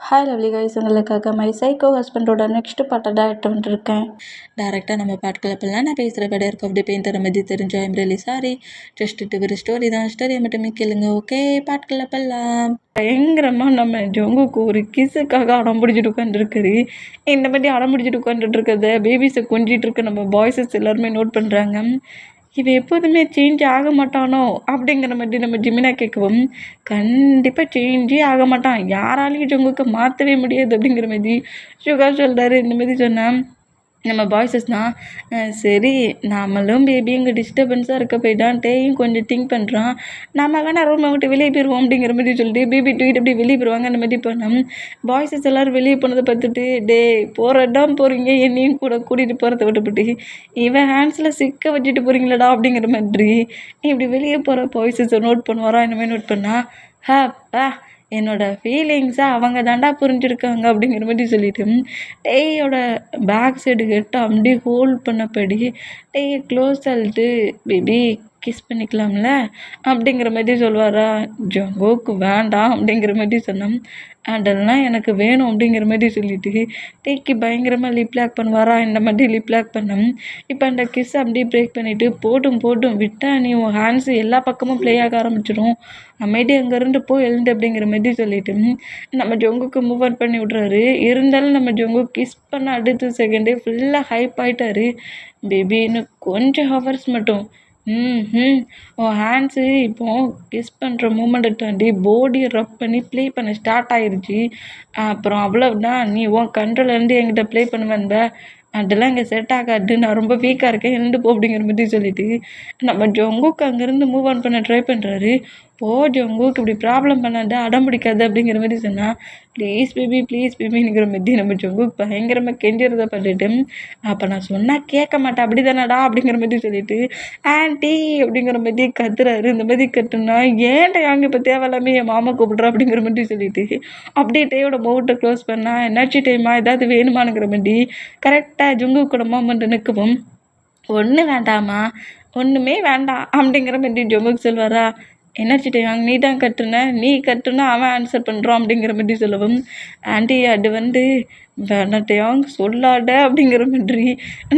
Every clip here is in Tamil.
ஹாய் லவ்லி கைஸ், உங்களுக்காக மை சைக்கோ ஹஸ்பண்டோட நெக்ஸ்ட் பார்ட்டை டேரக்ட் பண்ணிருக்கேன். டேரெக்டாக நம்ம பாட்களை அப்பெல்லாம் நான் பேசுகிற படம் இருக்கும் அப்படி பெயிண்டரை மதி தெரிஞ்சா ஐம் ரியலி சாரி. ஜஸ்ட் ஒரு ஸ்டோரி தான், ஸ்டோரியை மட்டுமே கேளுங்க. ஓகே, பாட்கள் அப்பெல்லாம் பயங்கரமாக நம்ம ஜொங்குக்கு ஒரு கிஸுக்காக அடம் பிடிச்சிட்டு உட்காந்துருக்காரு. இந்த மாதிரி அடம் பிடிச்சிட்டு உட்காந்துட்டு இருக்கிறத பேபிஸை கொஞ்சிட்டு இருக்க நம்ம பாய்ஸஸ் எல்லாருமே நோட் பண்ணுறாங்க. இவன் எப்போதுமே சேஞ்ச் ஆக மாட்டானோ அப்படிங்கிற மாதிரி நம்ம ஜிமினா கேட்கவும், கண்டிப்பாக சேஞ்சே ஆக மாட்டான், யாராலையும் ஜொங்குக்கு மாற்றவே முடியாது அப்படிங்கிற மாதிரி சுகா சொல்கிறாரு. இந்த மாதிரி சொன்னால் நம்ம பாய்ஸஸ் தான் சரி, நாமளும் பேபி இங்கே டிஸ்டர்பன்ஸாக இருக்க போயிட்டான், டேயும் கொஞ்சம் திங்க் பண்ணுறான், நம்ம வேணால் ரூமை விட்டு வெளியே போயிடுவோம் அப்படிங்கிற மாதிரி சொல்லிட்டு பேபி தூக்கிட்டு அப்படி வெளியே போயிடுவாங்க. அந்த மாதிரி போனோம். பாய்ஸஸ் எல்லோரும் வெளியே போனதை பார்த்துட்டு, டே போகிற இடம் போகிறீங்க, என்னையும் கூட கூட்டிகிட்டு போகிறத விட்டுப்பட்டு இவன் ஹேண்ட்ஸில் சிக்க வச்சுட்டு போகிறீங்களடா அப்படிங்கிற மாதிரி இப்படி வெளியே போகிற பாய்ஸஸை நோட் பண்ணுவாரா. இந்த மாதிரி நோட் பண்ணால் ஹப்பா என்னோடய ஃபீலிங்ஸை அவங்க தாண்டா புரிஞ்சுருக்காங்க அப்படிங்கிற மாதிரி சொல்லிட்டு டேயோட பேக் சைடு கெட்ட அப்படியே ஹோல்ட் பண்ணப்படி டேயை க்ளோஸ் ஆகிட்டு பேபி கிஸ் பண்ணிக்கலாம்ல அப்படிங்கிற மாதிரி சொல்லுவாரா. ஜங்குக்கு வேண்டாம் அப்படிங்கிற மாதிரி சொன்னோம். அதெல்லாம் எனக்கு வேணும் அப்படிங்கிற மாதிரி சொல்லிட்டு டேக்கு பயங்கரமாக லிப் லாக் பண்ணுவாரா. இந்த மாதிரி லிப் லாக் பண்ணோம். இப்போ அந்த கிஸ் அப்படியே பிரேக் பண்ணிவிட்டு போட்டும் விட்டா நீ உன் ஹேண்ட்ஸு எல்லா பக்கமும் ப்ளே ஆக ஆரம்பிச்சிடும், அமைதி அங்கேருந்து எழுந்து அப்படிங்கிற மாதிரி சொல்லிட்டு நம்ம ஜொங்குக்கு மூவ் ஆன் பண்ணி விட்றாரு. இருந்தாலும் நம்ம ஜொங்கு கிஸ் பண்ண அடுத்த செகண்டே ஃபுல்லாக ஹைப் ஆகிட்டாரு. பேபி இன்னும் கொஞ்சம் ஹவர்ஸ் மட்டும் உன் ஹேண்ட்ஸு இப்போ கிஸ் பண்ணுற மூமெண்ட்டை தாண்டி பாடியை ரப் பண்ணி ப்ளே பண்ண ஸ்டார்ட் ஆயிடுச்சு. அப்புறம் அவ்வளோதான், நீ உன் கண்ட்ரோலேருந்து என்கிட்ட ப்ளே பண்ணுவேன்ப, அதெல்லாம் இங்கே செட் ஆகாது, நான் ரொம்ப வீக்காக இருக்கேன், எழுந்து போ அப்படிங்கிற மாதிரி சொல்லிட்டு நம்ம ஜொங்குக்கு அங்கேருந்து மூவ் ஆன் பண்ண ட்ரை பண்ணுறாரு. போ ஜொங்குக்கு இப்படி ப்ராப்ளம் பண்ணாத, அடம் பிடிக்காது அப்படிங்கிற மாதிரி சொன்னால் ப்ளீஸ் பேபிங்கிற மாதிரி நம்ம ஜொங்குக்கு பயங்கரமாக கெஞ்சிறத பண்ணிட்டு அப்போ நான் சொன்னால் கேட்க மாட்டேன் அப்படி தானடா அப்படிங்கிற மாதிரி சொல்லிட்டு ஆன்ட்டி அப்படிங்கிற மாதிரி கத்துறாரு. இந்த மாதிரி கத்துனா ஏன்டா அங்கே இப்போ தேவையில்லாமே என் மாமா கூப்பிட்றா அப்படிங்கிற மாதிரி சொல்லிட்டு அப்படியே டேயோட மவுட்டை க்ளோஸ் பண்ணால் என்னாச்சு டைமா ஏதாவது வேணுமானுங்கிற மாதிரி கரெக்டாக ஜொங்கு கூட மாமன்ட்டு நிற்கவும், ஒன்றும் வேண்டாமா, ஒன்றுமே வேண்டாம் அப்படிங்கிற மாதிரி ஜொங்குக்கு சொல்வாரா. என்னாச்சு டைம் நீ தான் கட்டுன, நீ கட்டுனா அவன் ஆன்சர் பண்ணுறான் அப்படிங்கிற மாதிரி சொல்லவும், ஆண்டி அது வேணாட்டையாங் சொல்லாட அப்படிங்கிற மாதிரி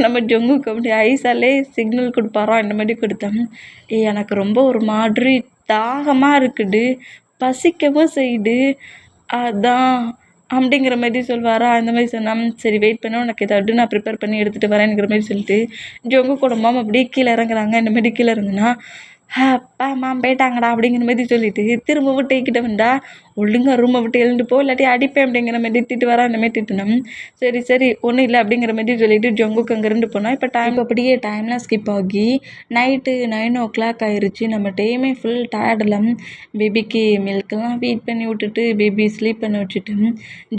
நம்ம ஜொங்குக்கு அப்படி ஐஸாலே சிக்னல் கொடுப்பாராம். இந்த மாதிரி கொடுத்தோம். எனக்கு ரொம்ப ஒரு மாதிரி தாகமாக இருக்குது, பசிக்கவும் செய்யுது, அதான் அப்படிங்கிற மாதிரி சொல்வாரா. அந்த மாதிரி சொன்னால் சரி வெயிட் பண்ண, உனக்கு ஏதாவது நான் ப்ரிப்பேர் பண்ணி எடுத்துகிட்டு வரேங்கிற மாதிரி சொல்லிட்டு ஜொங்கு கூட மாமா அப்படியே கீழே இறங்குறாங்க. இந்த மாதிரி கீழே இறங்குனா அப்பா மாம் போயிட்டாங்கடா அப்படிங்கிற மாதிரி சொல்லிட்டு திரும்பவும் டேக்கிட்ட வந்தா ஒழுங்கா ரூமை விட்டு எழுந்து போ, இல்லாட்டி அடிப்பேன் அப்படிங்கிற மாதிரி திட்டு வர. அந்த மாதிரி திட்டுனோம். சரி ஒன்றும் இல்லை அப்படிங்கிற மாதிரி சொல்லிட்டு ஜொங்குக்கு அங்கேருந்து போனால் இப்போ அப்படியே டைம்லாம் ஸ்கிப் ஆகி நைட்டு 9 o'clock ஆயிடுச்சு. நம்ம டைமே ஃபுல் டயர்டில் பேபிக்கு மில்கெல்லாம் ஃபீட் பண்ணி விட்டுட்டு பேபி ஸ்லீப் பண்ண வச்சுட்டு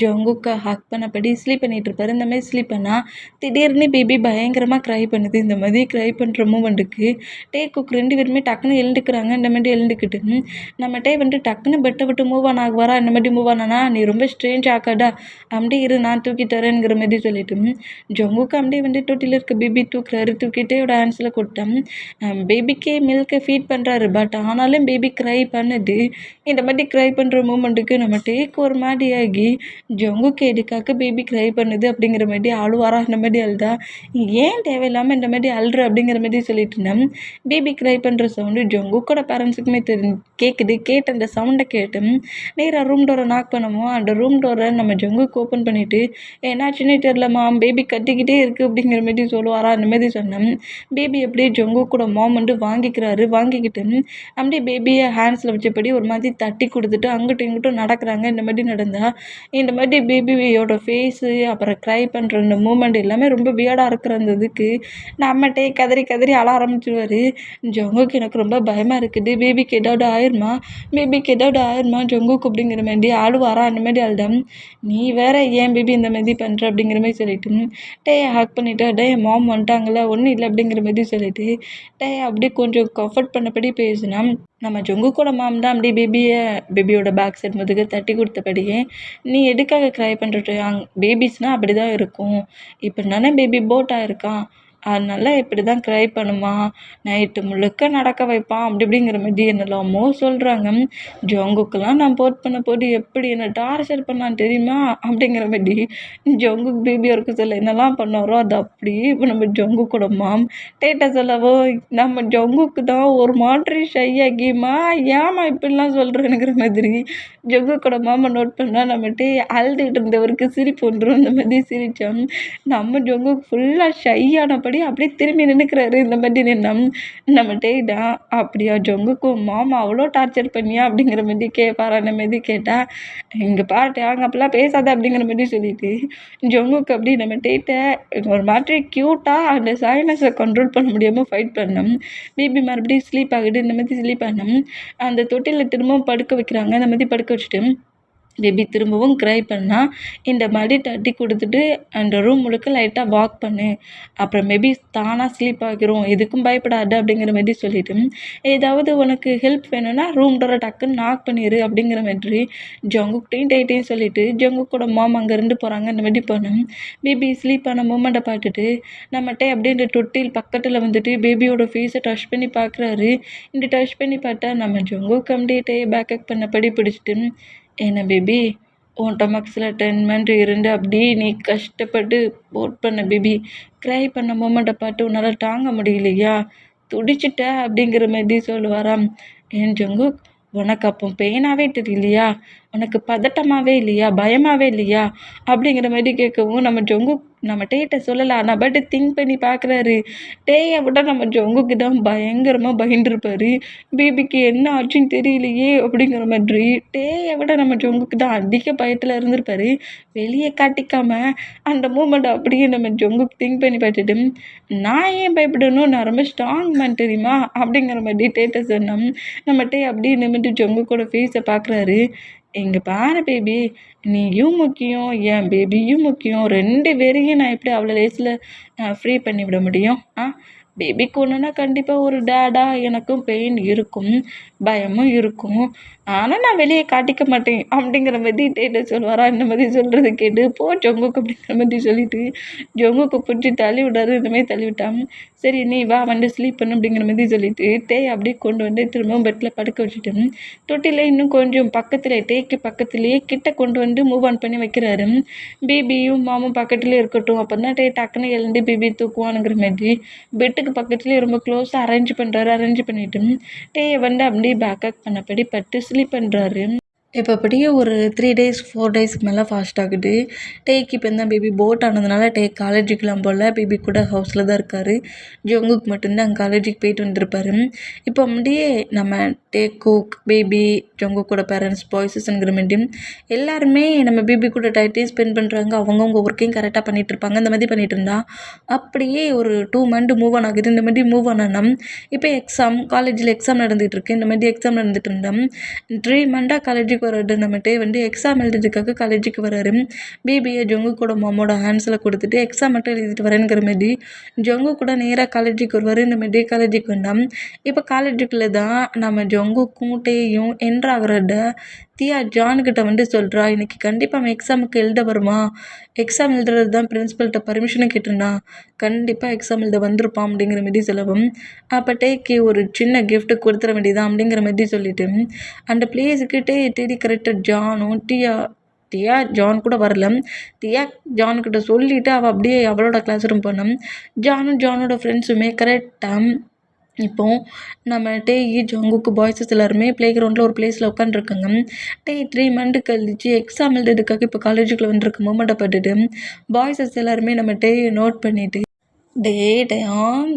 ஜொங்குக்கு ஹக் பண்ணபடி ஸ்லீப் பண்ணிகிட்டு இருப்பாரு. இந்த மாதிரி ஸ்லீப் பண்ணால் திடீர்னு பேபி பயங்கரமாக க்ரை பண்ணுது. இந்த மாதிரி க்ரை பண்ணுற மூமெண்ட்டுக்கு குக் 2 பேருமே டக்குன்னு எழுந்துக்கிறாங்க. இந்த மாதிரி எழுந்துக்கிட்டு நம்ம டக்குன்னு பெட்டை விட்டு மூவ் ஆன் ஆகுவாரா. இந்த மாதிரி மூவ் ஆனா நீ ரொம்ப ஸ்ட்ரேஞ்ச் ஆக்காடா, அப்படியே இரு நான் தூக்கி தரேங்கிற மாதிரி சொல்லிட்டு ஜொங்குக்கு அப்படியே தொட்டியில் இருக்க பேபி தூக்குறாரு. தூக்கிட்டு ஹேண்ட்ஸில் கொடுத்தேன். பேபிக்கே மில்கை ஃபீட் பண்ணுறாரு. பட் ஆனாலும் பேபி க்ரை பண்ணுது. இந்த மாதிரி க்ரை பண்ணுற மூமெண்ட்டுக்கு நம்ம ஒரு மாதிரி ஆகி ஜொங்குக்கு எதுக்காக பேபி க்ரை பண்ணுது அப்படிங்கிற மாதிரி அழுவாரா. இந்த மாதிரி அழுதா ஏன் தேவையில்லாமல் இந்த மாதிரி அழுற அப்படிங்கிற மாதிரி சொல்லிட்டு இருந்தேன். பேபி க்ரை பண்ணுற சவுண்டு ஜொங்குக்கோட பேரண்ட்ஸுக்குமே கேட்குது. கேட்டு அந்த சவுண்டை கேட்டு நேராக ரூம் டோரை நாக் பண்ணுவோம். அந்த ரூம் டோரை நம்ம ஜொங்குக்கு ஓப்பன் பண்ணிவிட்டு என்னாச்சுன்னே தெரிலம்மா, பேபி கத்திக்கிட்டே இருக்குது அப்படிங்கிற மாதிரி சொல்லுவாரா. அந்த மாதிரி சொன்னேன். பேபி அப்படியே ஜொங்கு கூட மாம் வாங்கிக்கிறாரு. வாங்கிக்கிட்டு அப்படியே பேபியை ஹேண்ட்ஸில் வச்சபடி ஒரு மாதிரி தட்டி கொடுத்துட்டு அங்கிட்டும் இங்கிட்டும் நடக்கிறாங்க. இந்த மாதிரி நடந்தால் இந்த மாதிரி பேபியோட ஃபேஸு அப்புறம் க்ரை பண்ணுற இந்த மூமெண்ட் எல்லாமே ரொம்ப வியர்டாக இருக்கிற அந்த இதுக்கு நம்மகிட்டே கதறி அழ ஆரம்பிச்சிடுவார். ஜொங்குக்கு எனக்கு ரொம்ப பயமாக இருக்குது, பேபிக்கு ஏதாவது ஆயிருமா ஜொங்குக்கு அப்படிங்கிற மாதிரி அழுவாரா. அந்த மாதிரி அழுதம். நீ வேற ஏன் பேபி இந்த மாதிரி பண்ணுற அப்படிங்கிற மாதிரி சொல்லிட்டு ஹக் பண்ணிவிட்டு மாம் வந்துட்டாங்களே ஒன்றும் இல்லை அப்படிங்கிற மாதிரி சொல்லிட்டு அப்படியே கொஞ்சம் கம்ஃபர்ட் பண்ணபடி பேசினா நம்ம ஜொங்கு கூட மாம் தான் அப்படியே பேபியோட பேக் சைட் முதுக தட்டி கொடுத்தபடியே நீ எதுக்காக க்ரை பண்ணுற பேபிஸ்னால் அப்படி தான் இருக்கும், இப்போ தானே பேபி போட்டாக இருக்கான், அதனால இப்படி தான் க்ரை பண்ணுவான், நைட்டு முழுக்க நடக்க வைப்பான் அப்படி இப்படிங்கிற மாரி என்னெல்லாமோ சொல்கிறாங்க. ஜங்குக்குலாம் நான் பண்ண போட்டு எப்படி என்ன டார்ச்சர் பண்ணான்னு தெரியுமா அப்படிங்கிற மாரி ஜங்குக் பேபியாக இருக்க சொல்ல என்னெல்லாம் பண்ணாரோ அது அப்படியே இப்போ நம்ம ஜங்குக்கோட மாம் டேட்டா சொல்லவோ நம்ம ஜங்குக்கு தான் ஒரு மாதிரி ஷை ஆகிமா ஏமா இப்படிலாம் சொல்கிறேனுங்கிற மாதிரி ஜங்குக்கோட மாமா நோட் பண்ணால் நம்மகிட்டே அழுதுகிட்டு இருந்தவருக்கு சிரிப்பு வந்துடும். இந்த மாதிரி சிரித்தோம். நம்ம ஜங்குக் ஃபுல்லாக ஷை ஆனபடி அப்படியே திரும்பி நின்றுக்கிறாரு. இந்த மாதிரி நின்னோம். நம்ம டேய்டா அப்படியா ஜங்குக்கும் மாமா அவ்வளோ டார்ச்சர் பண்ணியா அப்படிங்கிற மாதிரி கேட்பாரா அந்த மாதிரி கேட்டால் இங்கே பாட்டு அங்கே அப்படிலாம் பேசாத அப்படிங்கிற மாதிரி சொல்லிட்டு ஜங்குக்கு அப்படி நம்ம டேட்டை ஒரு மாதிரி க்யூட்டாக அந்த சைனஸை கண்ட்ரோல் பண்ண முடியாமல் ஃபைட் பண்ணோம். பேபி மறுபடியும் ஸ்லீப் ஆகிடு இந்த மாதிரி ஸ்லீப் பண்ணோம். அந்த தொட்டிலில் திரும்பவும் படுக்க வைக்கிறாங்க. அந்த மாதிரி படுக்க வச்சுட்டு பேபி திரும்பவும் க்ரை பண்ணால் இந்த மாதிரி தட்டி கொடுத்துட்டு அந்த ரூம் முழுக்க லைட்டாக வாக் பண்ணு, அப்புறம் மேபி தானாக ஸ்லீப் ஆகிரும், எதுக்கும் பயப்படாது அப்படிங்கிற மாதிரி சொல்லிட்டு ஏதாவது உனக்கு ஹெல்ப் வேணும்னா ரூம் டோரை டக்குன்னு நாக் பண்ணிடு அப்படிங்கிற மாதிரி ஜங்குக்கிட்டையும் டைட்டையும் சொல்லிட்டு ஜங்குக்கோட மாம் அங்கேருந்து போகிறாங்க. இந்த மாதிரி போனோம். பேபி ஸ்லீப் ஆன மூமெண்ட்டை பார்த்துட்டு நம்மகிட்ட அப்படியே இந்த தொட்டில் பக்கத்தில் வந்துட்டு பேபியோட ஃபேஸை டச் பண்ணி பார்க்குறாரு. இந்த டச் பண்ணி பார்த்தா நம்ம ஜங்கு கம்ப்ளீட்டே பேக்கப் பண்ணபடி பிடிச்சிட்டு என்ன பேபி உன் டொமக்ஸில் 10 மந்த் இருந்து அப்படியே நீ கஷ்டப்பட்டு போட் பண்ண பேபி க்ரை பண்ண மொமெண்ட்டை பார்த்து உன்னால் தாங்க முடியலையா, துடிச்சிட்ட அப்படிங்கிற மாதிரி சொல்லுவாராம். என் ஜங்கு உனக்கு அப்போ பெயினாகவே தெரியலையா, உனக்கு பதட்டமாகவே இல்லையா, பயமாகவே இல்லையா அப்படிங்கிற மாதிரி கேட்கவும் நம்ம ஜொங்கு நம்ம டேட்டை சொல்லலாம். நான் பட் திங்க் பண்ணி பார்க்குறாரு. டேயை விட நம்ம ஜொங்குக்கு தான் பயங்கரமாக பயந்துருப்பார். பேபிக்கு என்ன ஆச்சுன்னு தெரியலையே அப்படிங்கிற மாதிரி டேயை விட நம்ம ஜொங்குக்கு தான் அதிக பயத்தில் இருந்திருப்பார். வெளியே காட்டிக்காம அந்த மூமெண்ட் அப்படியே நம்ம ஜொங்குக்கு திங்க் பண்ணி பார்த்துட்டு நான் ஏன் பயப்படணும், நான் ரொம்ப ஸ்ட்ராங் மேன் தெரியுமா அப்படிங்கிற மாதிரி டேட்டை சொன்னோம். நம்ம டே அப்படியே நிமிட்டு ஜொங்குக்கோட ஃபேஸை பார்க்குறாரு. இங்கே பாரு பேபி, நீயும் முக்கியம் என் பேபியும் முக்கியம், 2 பேரையும் நான் எப்படி அவ்வளோ லேஸில் ஃப்ரீ பண்ணி விட முடியும்? பேபிக்கு ஒன்றுனா கண்டிப்பாக ஒரு டேடாக எனக்கும் பெயின் இருக்கும், பயமும் இருக்கும், ஆனால் நான் வெளியே காட்டிக்க மாட்டேன் அப்படிங்கிற மாதிரி டேட்டை சொல்லுவாரா. இந்த மாதிரி சொல்கிறது கேட்டு போ ஜொங்குக்கு அப்படிங்கிற மாதிரி சொல்லிட்டு ஜொங்குக்கு பிடிச்சி தள்ளி விடாரு. இந்த மாதிரி தள்ளி விட்டான். சரி நீ வா வந்து ஸ்லீப் பண்ணு அப்படிங்கிற மாதிரி சொல்லிட்டு டே அப்படியே கொண்டு வந்து திரும்பவும் பெட்டில் படுக்க வச்சுட்டு தொட்டியில் இன்னும் கொஞ்சம் பக்கத்தில் டேக்கு பக்கத்துலேயே கிட்ட கொண்டு வந்து மூவ் ஆன் பண்ணி வைக்கிறாரு. பேபியும் மாமும் பக்கத்துலேயே இருக்கட்டும், அப்போ தான் டே டக்குன்னு எழுந்து பேபி தூக்குவானுங்கிற மாதிரி பெட்டுக்கு பக்கத்துலேயே ரொம்ப க்ளோஸாக அரேஞ்ச் பண்ணுறாரு. அரேஞ்ச் பண்ணிவிட்டு டேயை வந்து அப்படியே பேக்கப் பண்ணபடி பட்டு ஸ்லீப் பண்ணுறாரு. இப்போ அப்படியே ஒரு 3 days 4 daysக்கு மேலே ஃபாஸ்ட் ஆகுது. டேக்கு இப்போ தான் பேபி போட் ஆனதுனால டே காலேஜுக்கெலாம் போல், பேபி கூட ஹவுஸில் தான் இருக்கார். ஜங்குக்கு மட்டும்தான் அங்கே காலேஜுக்கு போயிட்டு வந்திருப்பார். இப்போ அப்படியே நம்ம டே குக் பேபி ஜங்குக்கோட பேரண்ட்ஸ் பாய்ஸஸ்ங்கிற மாதிரி எல்லாருமே நம்ம பேபி கூட டைத்தையும் ஸ்பெண்ட் பண்ணுறாங்க. அவங்கவுங்க ஒர்க்கையும் கரெக்டாக பண்ணிகிட்டு இருப்பாங்க. இந்த மாதிரி பண்ணிகிட்டு இருந்தா அப்படியே ஒரு 2 month மூவ் ஆன் ஆகுது. இந்த மாதிரி மூவ் ஆனா இப்போ காலேஜில் எக்ஸாம் நடந்துகிட்டு இருக்கு. இந்த மாதிரி எக்ஸாம் நடந்துட்டு இருந்தோம். 3 month காலேஜுக்கு வர்றது நம்மகிட்டே வந்து எக்ஸாம் எழுதுறதுக்காக காலேஜுக்கு வராரு. பேபியை ஜங்குக்கோட மாமோட ஹேண்ட்ஸில் கொடுத்துட்டு எக்ஸாம் மட்டும் எழுதிட்டு வரேங்கிற மாதிரி ஜங்கு கூட நேராக காலேஜுக்கு வருவார். இந்த மாதிரி காலேஜுக்கு வந்தோம். இப்போ காலேஜுக்குள்ளே தான் நம்ம ஜங்குக்கும் டேயும் என்ட்ராகிறத தியா ஜான்கிட்ட வந்து சொல்கிறா. இன்றைக்கி கண்டிப்பாக அவன் எக்ஸாமுக்கு எழுத வருமா, எக்ஸாம் எழுதுறது தான் பிரின்ஸிபல்கிட்ட பர்மிஷனும் கேட்டிருந்தான், கண்டிப்பாக எக்ஸாம் எழுத வந்திருப்பான் அப்படிங்கிற மாதிரி சொல்லவும் அப்போ டேக்கு ஒரு சின்ன கிஃப்ட் கொடுத்துட வேண்டியதான் அப்படிங்கிற மாதிரி சொல்லிட்டு அந்த பிளேஸுக்கு தேடி கரெக்டாக ஜானும் தியா ஜான் கூட வரல. தியா ஜான்கிட்ட சொல்லிவிட்டு அவள் அப்படியே அவளோட கிளாஸ் ரூம் போனோம். ஜானோட ஃப்ரெண்ட்ஸுமே கரெக்டாக இப்போ நம்ம டேயி ஜங்குக்கு பாய்ஸஸ் எல்லாருமே ப்ளே கிரவுண்டில் ஒரு பிளேஸில் உட்காந்துருக்காங்க. 3 month கழிச்சு எக்ஸாம் எழுதுறதுக்காக இப்போ காலேஜுக்குள்ளே வந்துருக்க மூமெண்ட்டை பார்த்துட்டு பாய்ஸஸ் எல்லாருமே நம்ம டேயை நோட் பண்ணிவிட்டு டேயாங்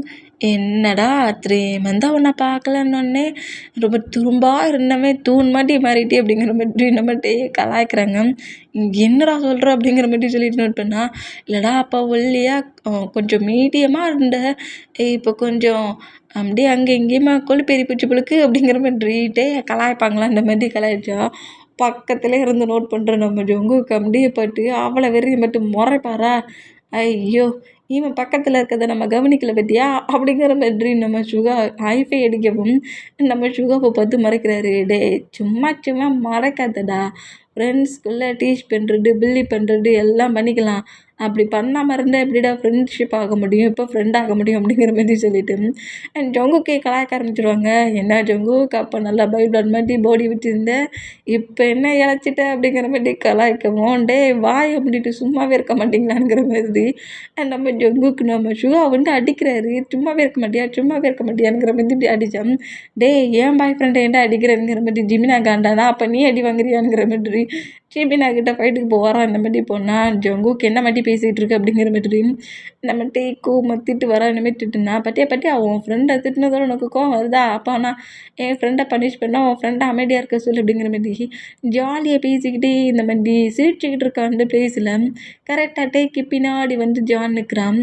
என்னடா 3 month உன்னை பார்க்கலன்னொன்னே ரொம்ப துரும்பாக இருந்தவன் தூண் மாட்டி மாறிட்டே அப்படிங்கிற மாதிரி நம்ம டேயை கலாய்க்கிறாங்க. என்னடா சொல்கிற அப்படிங்கிற மாதிரி சொல்லிட்டு நோட் பண்ணா இல்லைடா அப்போ ஒல்லியாக கொஞ்சம் மீடியமாக இருந்த இப்போ கொஞ்சம் அப்படியே அங்கே எங்கேயுமா கொழுப்பேறி பூச்சி புழுக்கு அப்படிங்கிற மாதிரி டேயை கலாய்ப்பாங்களா. இந்த மாதிரி கலாய்ச்சா பக்கத்துலேயே இருந்து நோட் பண்ணுற நம்ம ஜங்குக்கு அப்படியே பட்டு அவளை வெறியும் மட்டும் முறைப்பாரா. ஐயோ இவன் பக்கத்தில் இருக்கிறத நம்ம கவனிக்கலை பற்றியா அப்படிங்கிற மாதிரி நம்ம சுகா ஹைஃபை அடிக்கவும் நம்ம சுகாவை பார்த்து மறைக்கிறாரு. டே சும்மா மறைக்காதடா, ஃப்ரெண்ட்ஸ்குள்ளே டீச் பண்ணுறது பில்லி பண்ணுறது எல்லாம் பண்ணிக்கலாம், அப்படி பண்ணாமல் இருந்தால் எப்படிடா ஃப்ரெண்ட்ஷிப் ஆக முடியும், எப்போ ஃப்ரெண்ட் ஆக முடியும் அப்படிங்கிற மாதிரி சொல்லிட்டு அண்ட் ஜங்குக்கே கலாய்க்க ஆரம்பிச்சிருவாங்க. என்ன ஜங்குக் அப்போ நல்லா பைபிள் மாதிரி பாடி விட்டுருந்த, இப்போ என்ன இழைச்சிட்ட அப்படிங்கிற மாதிரி கலாய்க்கவும், டே வாய் அப்படின்ட்டு சும்மாவே இருக்க மாட்டீங்களாங்கிற மாதிரி அண்ட் நம்ம ஜங்குக்கு நம்ம சுகா வந்து அடிக்கிறாரு. சும்மாவே இருக்க மாட்டியா சும்மாவே இருக்க மாட்டியாங்கிற மாதிரி இப்படி அடித்தான். டே ஏன் பாய் ஃப்ரெண்டை ஏன்டா அடிக்கிறேங்கிற மாதிரி ஜிமினா காண்டானா அப்போ நீ அடி வாங்குறியாங்கிற மாதிரி ஜிமினா கிட்ட ஃபைட்டுக்கு போகிறான். இந்த மாதிரி போனால் ஜங்குக்கு என்ன மாட்டி பேசிகிட்டு இருக்கு அப்படிங்கிற மாதிரி நம்ம டேக்கு மத்திட்டு வர இந்த மாதிரி திட்டுனா பட்டியா அவன் ஃப்ரெண்டை திட்டினதோட உனக்கு கோவம் வருதா, அப்போ நான் என் ஃப்ரெண்டை பனிஷ் பண்ணால் அவன் ஃப்ரெண்டை அமைதியாக இருக்க சொல்லு அப்படிங்கிற மாதிரி ஜாலியாக பேசிக்கிட்டே இந்த மாதிரி சிரிச்சுக்கிட்டு இருக்கான். அந்த பிளேஸில் கரெக்டாக டேக்கு பின்னாடி வந்து ஜான் நிற்கிறான்.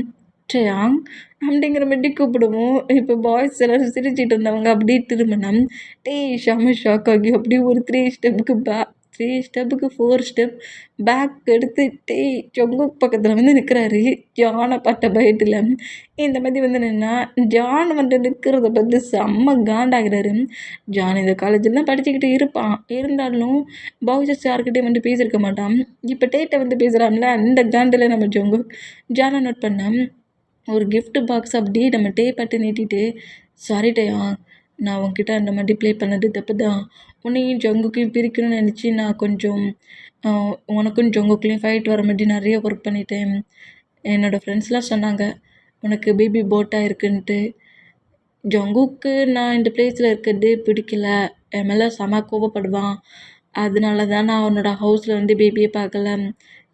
ட்ரயாங் அப்படிங்கிற மாதிரி கூப்பிடுவோம். இப்போ பாய்ஸ் எல்லோரும் சிரிச்சிட்டு இருந்தவங்க அப்படியே திரும்பினா செம ஷாக் ஆகி அப்படியே ஒரு 3 ஸ்டெப்புக்கு 4 ஸ்டெப் பேக் எடுத்து ஜங்குக் பக்கத்தில் வந்து நிற்கிறாரு. ஜானை பார்த்த பயத்தில் இந்த மாதிரி வந்து நின்னா ஜான் வந்து நிற்கிறத பார்த்து செம்ம காண்டாகிறாரு. ஜான் இந்த காலேஜில் தான் படிச்சுக்கிட்டு இருப்பான், இருந்தாலும் பாய்ஸஸ் யாருக்கிட்டே வந்து பேசியிருக்க மாட்டான். இப்போ டேட்டை வந்து பேசுகிறான்ல, அந்த காண்டில் நம்ம ஜானை நோட் பண்ணேன். ஒரு gift பாக்ஸ் அப்படியே நம்ம பட்டு நீட்டிட்டு, சாரி டயா, நான் உன்கிட்ட அந்த மாதிரி ப்ளே பண்ணது தப்பு தான். உன்னையும் ஜங்குக்கையும் பிரிக்கணும்னு நினச்சி நான் கொஞ்சம் உனக்கும் ஜங்குக்குலேயும் ஃபைட் வர மாதிரி நிறைய ஒர்க் பண்ணிட்டேன். என்னோடய ஃப்ரெண்ட்ஸ்லாம் சொன்னாங்க உனக்கு பேபி போட்டாக இருக்குன்ட்டு. ஜங்குக்கு நான் இந்த பிளேஸில் இருக்கிறது பிடிக்கல, என் மேலே செம கோவப்படுவான். அதனால தான் நான் அவனோட ஹவுஸில் வந்து பேபியை பார்க்கல.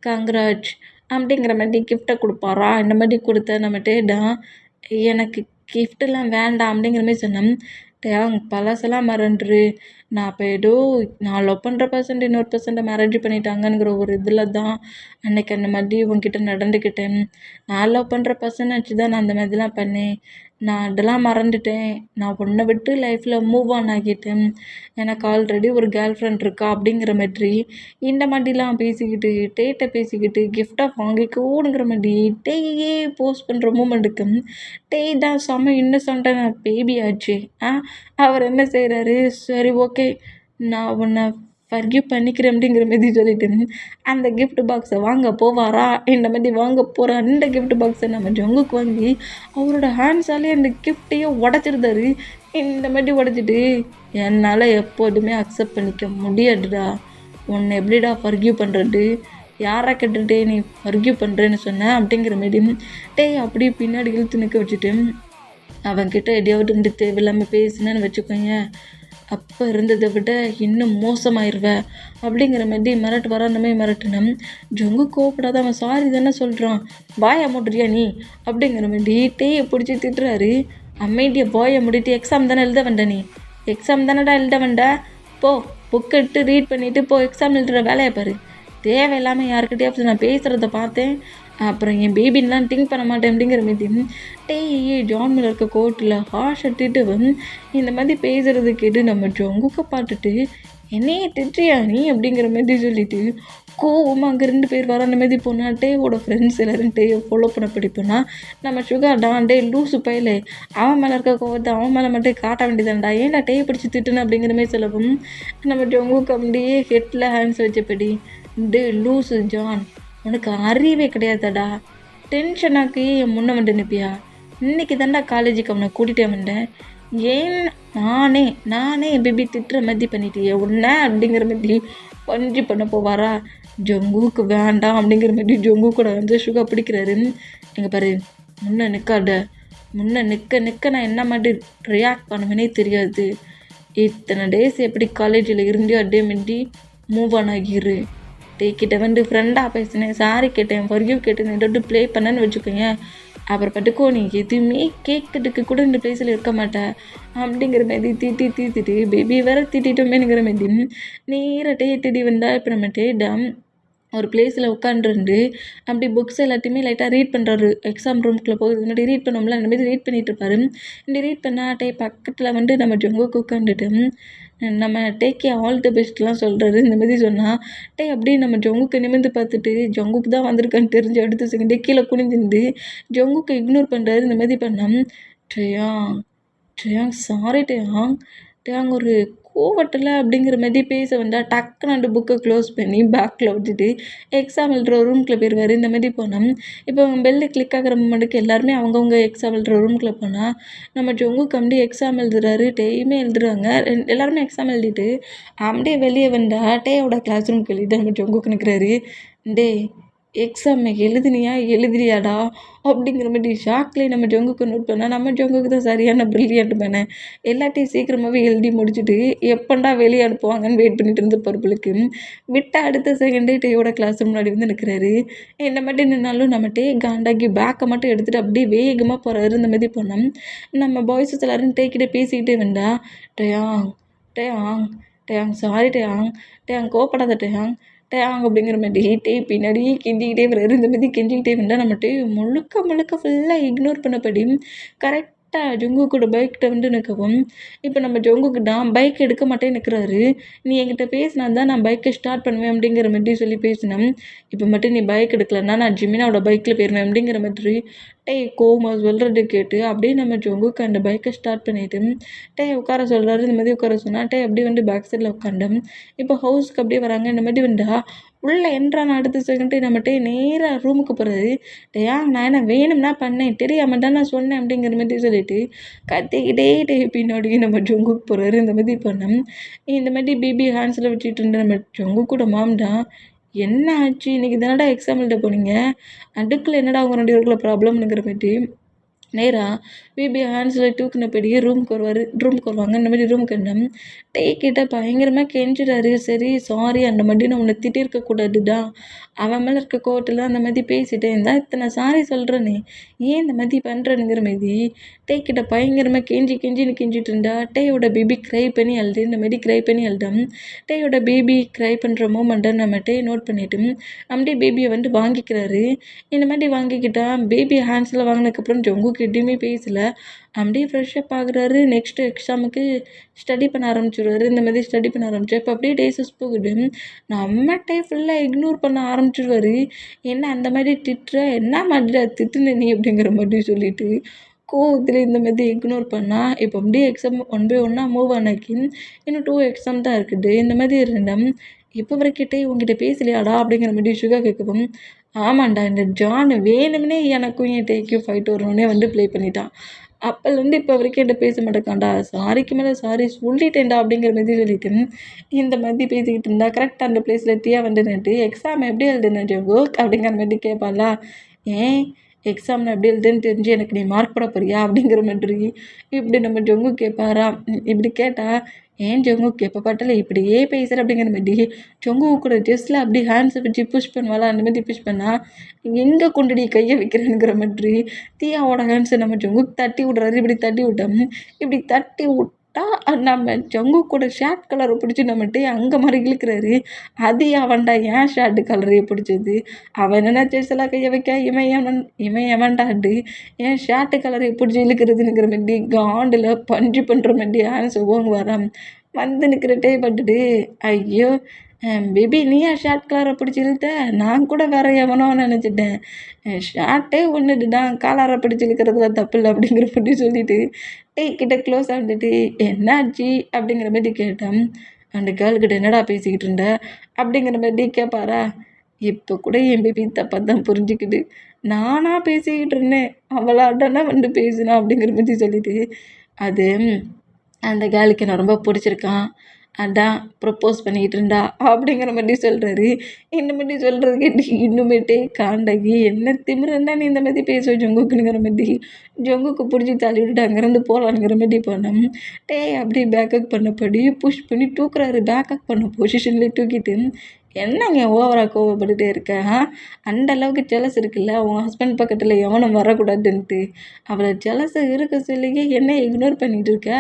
கங்க்ராட்ஸ் அப்படிங்கிற மாதிரி கிஃப்ட்டை கொடுப்பாரா. இந்த மாதிரி கொடுத்த நம்ம டேடா எனக்கு கிஃப்ட்டெல்லாம் வேண்டாம் அப்படிங்கிற மாதிரி சொன்னேன். டேங் பழசெல்லாம் மறந்துரு, நான் இப்போ ஏதோ நான் லவ் பண்ணுற பர்சன்ட் இன்னொரு பர்சன்ட்டை மேரேஜ் பண்ணிட்டாங்கங்கிற ஒரு இதில் தான் அன்றைக்கி அந்த மாதிரி உங்ககிட்ட நடந்துக்கிட்டேன். நான் லவ் பண்ணுற பர்சன் வச்சு தான் நான் அந்த மாதிரிலாம் பண்ணேன். நான் அதெல்லாம் மறந்துட்டேன். நான் உன்னை விட்டு லைஃப்பில் மூவ் ஆன் ஆகிட்டேன். எனக்கு ஆல்ரெடி ஒரு கேர்ள் ஃப்ரெண்ட் இருக்கா அப்படிங்கிற மாதிரி இந்த மாதிரிலாம் பேசிக்கிட்டு டேட்டை பேசிக்கிட்டு கிஃப்டாக வாங்கிக்கோங்கிற மாதிரி டேயே போஸ்ட் பண்ணுற மூமெண்ட்டுக்கு டே தான் செம்ம இன்னசென்ட்டான பேபி ஆச்சு. அவர் என்ன செய்கிறாரு, சரி ஓகே நான் உன்னை ஃபர்கிவ் பண்ணிக்கிறேன் அப்படிங்கிற மாதிரி சொல்லிட்டு அந்த கிஃப்ட் பாக்ஸை வாங்க போவாரா. இந்த மாதிரி வாங்க போகிற அந்த கிஃப்ட் பாக்ஸை நம்ம ஜங்குக்கு வாங்கி அவரோட ஹேண்ட்ஸாலே அந்த கிஃப்ட்டையே உடச்சிருந்தாரு. இந்த மாதிரி உடச்சிட்டு என்னால் எப்போதுமே அக்செப்ட் பண்ணிக்க முடியாதுடா, உன்னை எப்படிடா ஃபர்கிவ் பண்ணுறது, யாரை கேட்டுட்டே நீ ஃபர்கிவ் பண்ணுறேன்னு சொன்னேன் அப்படிங்கிற மாதிரி அப்படியே பின்னாடி இழுத்து நிற்க வச்சுட்டு அவன்கிட்ட எதையாவது இருந்து தேவையில்லாமல் பேசினேன்னு வச்சுக்கோங்க, அப்போ இருந்ததை விட இன்னும் மோசமாயிருவேன் அப்படிங்கிற மாதிரி வரணுமே மிரட்டினேன். ஜங்கு கோவப்படாத, அவன் சாரி தானே சொல்கிறான், வாயை மூடுறியா நீ அப்படிங்கிற மாதிரி டேயை பிடிச்சி திட்டுறாரு. அமைதியை வாயை மூடிட்டு எக்ஸாம் தானே எழுத வேண்ட, நீ எக்ஸாம் தானடா எழுத வேண்ட, போ புக் எடுத்து ரீட் பண்ணிவிட்டு போ எக்ஸாம் எழுதுகிற வேலையை பாரு. தேவையில்லாமல் யாருக்கிட்டே நான் பேசுகிறத பார்த்தேன், அப்புறம் என் பேபின்லாம் திங்க் பண்ண மாட்டேன் அப்படிங்கிற மாதிரி ஜான் மில்லர் இருக்க கோர்ட்டில் ஹாஷ் அட்டிட்டு இந்த மாதிரி பேசுகிறது கேட்டு நம்ம ஜங்குக்க பார்த்துட்டு என்னையே திட்டுறியா நீ அப்படிங்கிற மாதிரி சொல்லிட்டு கோவமாக அங்கே 2 பேர் வர அந்த மாதிரி போனால் டேவோட ஃப்ரெண்ட்ஸ் எல்லோரும் டேயை ஃபாலோ பண்ண படிப்போனா நம்ம சுகர்டா டே லூஸு பையில அவன் மேலே இருக்க கோவத்தை அவன் மேலே மட்டும் காட்ட வேண்டியதான்டா, ஏன்டா டேயை பிடிச்சி திட்டுன்னு அப்படிங்கிற மாதிரி சொல்லவும் நம்ம ஜங்குக்கு அப்படியே ஹெட்டில் ஹேண்ட்ஸ் வச்சபடி டே லூஸு ஜான், உனக்கு அறிவே கிடையாதாடா, டென்ஷனாக்கி என் முன்ன வந்து நிற்பியா, இன்றைக்கி தாண்டா காலேஜுக்கு அவனை கூட்டிகிட்டே வந்தேன், ஏன் நானே என் பேபி திட்டுற மாதிரி பண்ணிட்டியே உன்ன அப்படிங்கிற மாதிரி பஞ்சு பண்ண போவாரா. ஜங்குக்கு வேண்டாம் அப்படிங்கிற மாதிரி ஜங்கு கூட வந்து சுகா பிடிக்கிறாரு. எங்கள் பாரு முன்ன நிற்காத, முன்ன நிற்க நான் என்ன மாதிரி ரியாக்ட் பண்ணுவேனே தெரியாது, இத்தனை டேஸ் எப்படி காலேஜில் இருந்தியோ அதே மாதிரி மூவ் ஆன் ஆகிரு. கிட்ட வந்து ஃப்ரெண்டாக பேசினேன், சாரி கேட்டேன், ஃபர்கிவ் கேட்டேன், ஏதாவது ப்ளே பண்ணேன்னு வச்சுக்கோங்க, அப்புறம் பட்டுக்கோ நீ எதுவுமே கேட்கறதுக்கு கூட இந்த பிளேஸில் இருக்க மாட்டேன் அப்படிங்கிற மாதிரி தீட்டிட்டு பேபி வேற தீட்டிட்டோமேங்கிற மாதிரி நேராக தேடி வந்தால் இப்போ நம்ம டேடாம் ஒரு பிளேஸில் உட்காந்துருந்து அப்படி புக்ஸ் எல்லாத்தையுமே லைட்டாக ரீட் பண்ணுறாரு. எக்ஸாம் ரூம்குள்ளே போகிறதுக்கு முன்னாடி ரீட் பண்ணோம்ல, அந்த மாதிரி ரீட் பண்ணிகிட்டு இருப்பாரு. இப்படி ரீட் பண்ணால் பக்கத்தில் வந்து நம்ம ஜங்குக்கு உட்காந்துட்டு நம்ம டேக்கே ஆல் தி பெஸ்ட்லாம் சொல்கிறாரு. இந்த மாதிரி சொன்னால் அப்படியே நம்ம ஜங்குக்கு நிமிர்ந்து பார்த்துட்டு ஜங்குக்கு தான் வந்திருக்கான்னு தெரிஞ்சு அடுத்த செகண்டே கீழே குனிஞ்சிருந்து ஜங்குக்கு இக்னோர் பண்ணுறாரு. இந்த மாதிரி பண்ணால் ட்ரயாங் சாரி டேயாங் ஒரு போகட்டுல அப்படிங்கிற மாதிரி பேச வந்தா டக்குன்னு அந்த புக்கை க்ளோஸ் பண்ணி பேக்கில் விட்டுட்டு எக்ஸாம் எழுதுகிற ரூம்குள்ளே போயிடுவார். இந்த மாதிரி போனோம். இப்போ பெல்லு கிளிக் ஆகிற மூமெண்ட்டுக்கு எல்லாருமே அவங்கவுங்க எக்ஸாம் எழுதுகிற ரூம்குள்ளே போனால் நம்ம ஜொங்குக்கு அப்படியே எக்ஸாம் எழுதுறாரு. டேயுமே எழுதுறாங்க. எல்லாருமே எக்ஸாம் எழுதிட்டு அப்படியே வெளியே வந்தா டேயோட கிளாஸ் ரூம்க்கு எழுதிட்டு நம்ம ஜொங்குக்கு நிற்கிறாரு. டேய் எக்ஸாம் எழுதுறியாடா அப்படிங்கிற மாதிரி ஷாக்லேயே நம்ம ஜொங்குக்கு நோட் பண்ணால் நம்ம ஜொங்குக்கு தான் சரியான ப்ரில்லியன்ட் மேனே. எல்லாத்தையும் சீக்கிரமாகவே எழுதி முடிச்சுட்டு எப்பண்டா வெளியே அனுப்புவாங்கன்னு வெயிட் பண்ணிட்டு இருந்த பொறுப்புகளுக்கு விட்ட அடுத்த செகண்டே டேயோட கிளாஸ் முன்னாடி வந்து நிற்கிறாரு. என்ன மட்டும் நின்னாலும் நம்ம டே காண்டாக்கி பேக்கை மட்டும் எடுத்துகிட்டு அப்படியே வேகமாக போகிறாரு. இந்த மாதிரி போனோம். நம்ம பாய்ஸஸ் எல்லாரும் டேக்கிட்ட பேசிக்கிட்டே வந்தா டேயாங் டேயாங் டேயாங் சாரி டேயாங் கோப்படாத டேயாங் அப்படிங்கிற மாதிரி டே பின்னாடியே கெஞ்சிக்கிட்டே வர்றாரு. இந்த மாதிரி கெஞ்சிக்கிட்டே வந்தால் நம்மகிட்ட முழுக்க முழுக்க ஃபுல்லாக இக்னோர் பண்ணபடி கரெக்டாக ஜொங்குக்கோட பைக்கிட்ட வந்து நிற்கவும் இப்போ நம்ம ஜொங்குக்கு தான் பைக் எடுக்க மாட்டேன்னு நிற்கிறாரு. நீ என்கிட்ட பேசினா தான் நான் பைக்கை ஸ்டார்ட் பண்ணுவேன் அப்படிங்கிற மாதிரி சொல்லி பேசினேன். இப்போ மட்டும் நீ பைக் எடுக்கலன்னா நான் ஜிமினாவோட பைக்கில் போயிருவேன் அப்படிங்கிற மாதிரி கோமா சொல்கிறது கேட்டு அப்படியே நம்ம ஜொங்குக்கு அந்த பைக்கை ஸ்டார்ட் பண்ணிவிட்டு உட்கார சொல்கிறாரு. இந்த மாதிரி உட்கார சொன்னால் அப்படியே வந்து பேக் சைடில் உட்காந்தோம். இப்போ ஹவுஸ்க்கு அப்படியே வராங்க. இந்த மாதிரி வந்தா உள்ளே என்ட்ரான அடுத்த செகண்டே நம்மகிட்ட நேராக ரூமுக்கு போகிறாரு. நான் என்ன வேணும்னா பண்ணேன் தெரியாமல் தான் நான் சொன்னேன் அப்படிங்கிற மாதிரி சொல்லிட்டு கத்திக்கிட்டே பின்னாடி நம்ம ஜொங்குக்கு போகிறாரு. இந்த மாதிரி பண்ணோம். இந்த மாதிரி பிபி ஹேண்ட்ஸில் வச்சுட்டு இருந்த நம்ம ஜொங்குக்கூட மாம் தான் என்ன ஆச்சு இன்றைக்கி தானடா எக்ஸாம் எழுத போனீங்க அதுக்குள்ள என்னடா அவங்க 2 பேருக்குள்ள ப்ராப்ளம்னுங்கிற மாதிரி நேராக பிபி ஹேண்ட்ஸில் தூக்கினபடியே ரூமுக்கு வருவாங்க. இந்த மாதிரி ரூமுக்கு என்ன கிட்ட பயங்கரமாக கெஞ்சுறாரு. சரி சாரி அந்த மாதிரி நான் உன்னை திட்டிருக்கக்கூடாதுடா, அவன் மேலே இருக்க கோவத்தில் அந்த மாதிரி பேசிட்டேன் இருந்தால் இத்தனை சாரி சொல்கிறேனே ஏன் இந்த மாதிரி பண்ணுறேனுங்கிற மாதிரி கிட்ட பயங்கரமாக கெஞ்சிட்டு இருந்தா டேயோட பேபி க்ரை பண்ணி அழுது. இந்த மாதிரி க்ரை பண்ணி அழுதம் டேயோட பேபி க்ரை பண்ணுற மூமெண்ட்டை நம்ம நோட் பண்ணிவிட்டு அப்படியே பேபியை வந்து வாங்கிக்கிறாரு. இந்த மாதிரி வாங்கிக்கிட்டா பேபி ஹேண்ட்ஸில் வாங்கினதுக்கப்புறம் ஜொங்குக்கு எதுவுமே பேசலை. அப்படியே ஃப்ரெஷ்ஷப் ஆகுறாரு. நெக்ஸ்ட்டு எக்ஸாமுக்கு ஸ்டடி பண்ண ஆரம்பிச்சிடுவார். இந்த மாதிரி ஸ்டடி பண்ண ஆரம்பித்தா இப்போ அப்படியே டேஸஸ் போகுது. நம்மகிட்டே ஃபுல்லாக இக்னோர் பண்ண ஆரம்பிச்சிடுவார். என்ன அந்த மாதிரி திட்டுற என்ன மாதிரி திட்டுன நீ அப்படிங்கிற மாதிரி சொல்லிட்டு கோவத்தில் இந்த மாதிரி இக்னோர் பண்ணால் இப்போ அப்படியே எக்ஸாம் 1 by 1 மூவ் ஆனாக்கி இன்னும் 2 எக்ஸாம் தான் இருக்குது. இந்த மாதிரி இருந்தேன். இப்போ வரைக்கிட்டே உங்ககிட்ட பேசலையாடா அப்படிங்கிற மாதிரி சுகா கேட்கவும் ஆமாண்டா இந்த ஜான் வேணும்னே எனக்கும் என் டேக்கும் ஃபைட் வரணுன்னே வந்து ப்ளே பண்ணிட்டான். அப்போலேருந்து இப்போ வரைக்கும் என்கிட்ட பேச மாட்டேக்காண்டா. சாரிக்கு மேலே சாரி சொல்லிட்டேன்டா அப்படிங்கிற மாதிரி சொல்லிட்டு இந்த மாதிரி பேசிக்கிட்டு இருந்தா கரெக்டாக அந்த பிளேஸில் டீயா வந்து நின்று எக்ஸாம் எப்படி எழுதுன ஜோகோ அப்படிங்கிற மாதிரி கேட்பாளா. ஏன் எக்ஸாமில் எப்படி எழுதுன்னு தெரிஞ்சு எனக்கு நீ மார்க் போட போறியா அப்படிங்கிற மாதிரி இப்படி நம்ம ஜொங்கு கேட்பாரா. இப்படி கேட்டால் ஏன் ஜொங்குக்கு எப்போ பார்த்தாலும் இப்படியே பேசுகிற அப்படிங்கிற மாதிரி ஜொங்கு கூட ஜஸ்ட்டில் அப்படி ஹேண்ட்ஸை வச்சு புஷ் பண்ணுவாளா. அந்த மாதிரி புஷ் பண்ணால் எங்கே கொண்டுடி கையை வைக்கிறேனுங்கிற மாதிரி தீயாவோட ஹேண்ட்ஸை நம்ம ஜொங்குக்கு தட்டி விட்றாரு. இப்படி தட்டி விட்டோம். இப்படி தட்டி விட்டா நம்ம ஜொங்கு கூட ஷர்ட் கலரை பிடிச்சி நம்மகிட்ட அங்கே மாதிரி இழுக்கிறாரு. அது அவன்டா ஏன் ஷர்ட்டு கலரையே பிடிச்சது அவன் என்னென்ன செஸ்ஸெல்லாம் கையை வைக்க இவன் எவன்டாண்டு ஏன் ஷர்ட்டு கலரை பிடிச்சி இழுக்கிறதுங்கிற மாதிரி காண்டில் பஞ்சு பண்ணுற மாதிரி ஹேண்ட்ஸ் ஓங்க வரான் வந்து நிற்கிறட்டே பட்டுட்டு ஐயோ பேபி நீயா ஷர்ட் கலரை பிடிச்சி இழுத்த நான் கூட வேற எவனோ நினச்சிட்டேன் ஷர்ட்டே ஒன்றுட்டுதான் காலரை பிடிச்சி இழுக்கிறதுல தப்பு இல்லை அப்படிங்கிற மாதிரி சொல்லிட்டு கிட்ட க்ளோஸ் ஆகிட்டு என்னாச்சு அப்படிங்கிற மாதிரி கேட்டேன். அந்த கேர்ள்கிட்ட என்னடா பேசிக்கிட்டு இருந்த அப்படிங்கிற மாதிரி கேட்பாரா. இப்போ கூட என் பேபி தப்பாக தான் புரிஞ்சுக்கிட்டு நானாக பேசிக்கிட்டு இருந்தேன் அவளாட்டனா வந்து பேசினா அப்படிங்கிற மாதிரி சொல்லிட்டு அது அந்த கேர்ளுக்கு என்ன ரொம்ப பிடிச்சிருக்கான் அதான் ப்ரப்போஸ் பண்ணிக்கிட்டு இருந்தா அப்படிங்கிற மாதிரி சொல்கிறாரு. இந்த மாதிரி சொல்கிறது கேட்டு இன்னுமேட்டே காண்டாகி என்ன திமிரன்னா நீ இந்த மாதிரி பேச ஜொங்குக்குங்கிற மாதிரி ஜொங்குக்கு பிடிச்சி தள்ளி விட்டுட்டு அங்கேருந்து போகலான்ங்கிற மாதிரி போனோம். அப்படியே பேக்கப் பண்ணபடி புஷ் பண்ணி தூக்குறாரு. பேக்கப் பண்ண பொசிஷன்லேயே தூக்கிட்டு என்னங்க ஓவராக கோவப்பட்டுட்டே இருக்க அந்த அளவுக்கு ஜெலஸ் இருக்குல்ல உன் ஹஸ்பண்ட் பக்கத்தில் எவனும் வரக்கூடாதுன்ட்டு அவளை ஜெலஸை இருக்க சொல்லியே என்ன இக்னோர் பண்ணிகிட்டு இருக்க.